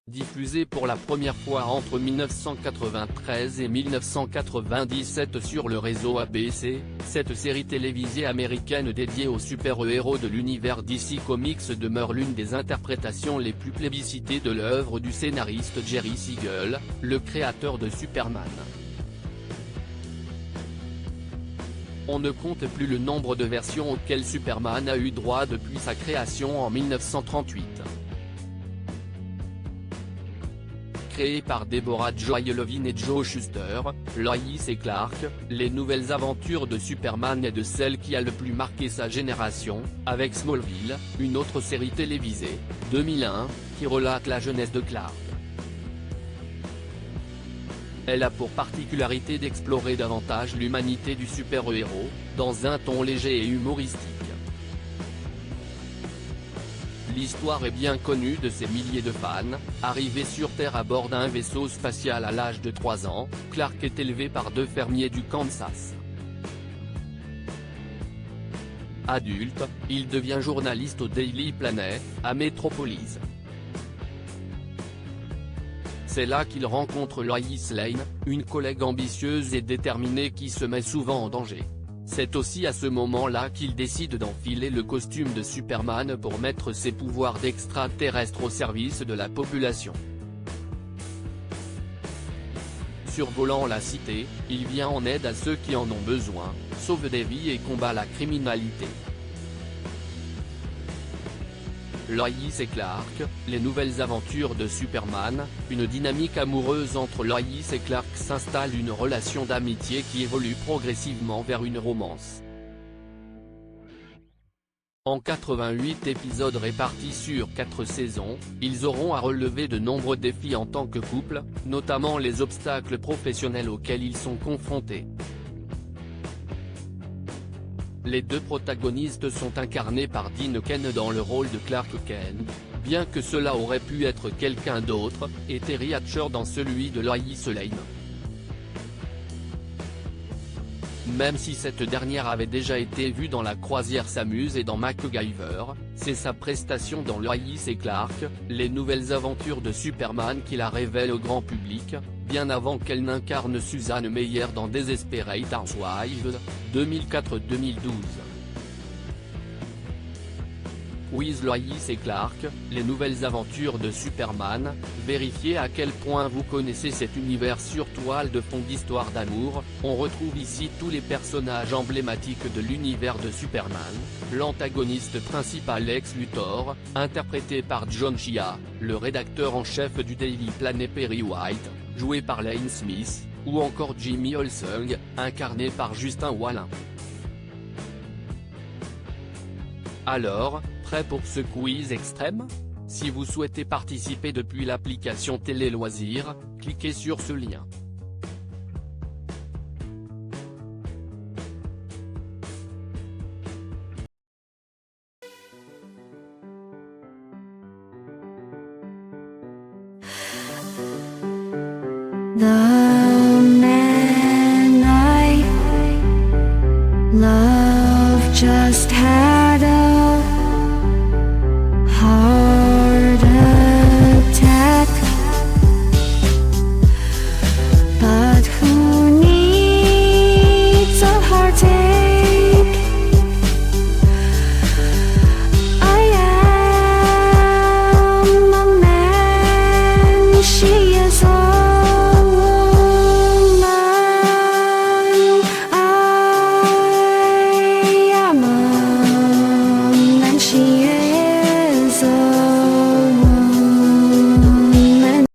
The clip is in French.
Diffusée pour la première fois entre 1993 et 1997 sur le réseau ABC, cette série télévisée américaine dédiée aux super-héros de l'univers DC Comics demeure l'une des interprétations les plus plébiscitées de l'œuvre du scénariste Jerry Siegel, le créateur de Superman. On ne compte plus le nombre de versions auxquelles Superman a eu droit depuis sa création en 1938. Créé par Deborah Joy Levin et Joe Shuster, Lois et Clark, les nouvelles aventures de Superman est de celle qui a le plus marqué sa génération, avec Smallville, une autre série télévisée, 2001, qui relate la jeunesse de Clark. Elle a pour particularité d'explorer davantage l'humanité du super-héros, dans un ton léger et humoristique. L'histoire est bien connue de ses milliers de fans. Arrivé sur Terre à bord d'un vaisseau spatial à l'âge de 3 ans, Clark est élevé par 2 fermiers du Kansas. Adulte, il devient journaliste au Daily Planet, à Metropolis. C'est là qu'il rencontre Lois Lane, une collègue ambitieuse et déterminée qui se met souvent en danger. C'est aussi à ce moment-là qu'il décide d'enfiler le costume de Superman pour mettre ses pouvoirs d'extraterrestre au service de la population. Survolant la cité, il vient en aide à ceux qui en ont besoin, sauve des vies et combat la criminalité. Lois et Clark, les nouvelles aventures de Superman, une dynamique amoureuse entre Lois et Clark s'installe, une relation d'amitié qui évolue progressivement vers une romance. En 88 épisodes répartis sur 4 saisons, ils auront à relever de nombreux défis en tant que couple, notamment les obstacles professionnels auxquels ils sont confrontés. Les 2 protagonistes sont incarnés par Dean Cain dans le rôle de Clark Kent, bien que cela aurait pu être quelqu'un d'autre, et Terry Hatcher dans celui de Lois Lane. Même si cette dernière avait déjà été vue dans La Croisière s'amuse et dans MacGyver, c'est sa prestation dans Lois et Clark, les nouvelles aventures de Superman qui la révèle au grand public, bien avant qu'elle n'incarne Susan Meyer dans Desperate Housewives, 2004-2012. With Lois et Clark, les nouvelles aventures de Superman, vérifiez à quel point vous connaissez cet univers sur toile de fond d'histoire d'amour. On retrouve ici tous les personnages emblématiques de l'univers de Superman, l'antagoniste principal Lex Luthor, interprété par John Chia, le rédacteur en chef du Daily Planet Perry White, joué par Lane Smith, ou encore Jimmy Olsung, incarné par Justin Whalin. Alors, prêt pour ce quiz extrême? Si vous souhaitez participer depuis l'application Télé Loisirs, cliquez sur ce lien. The man I love just had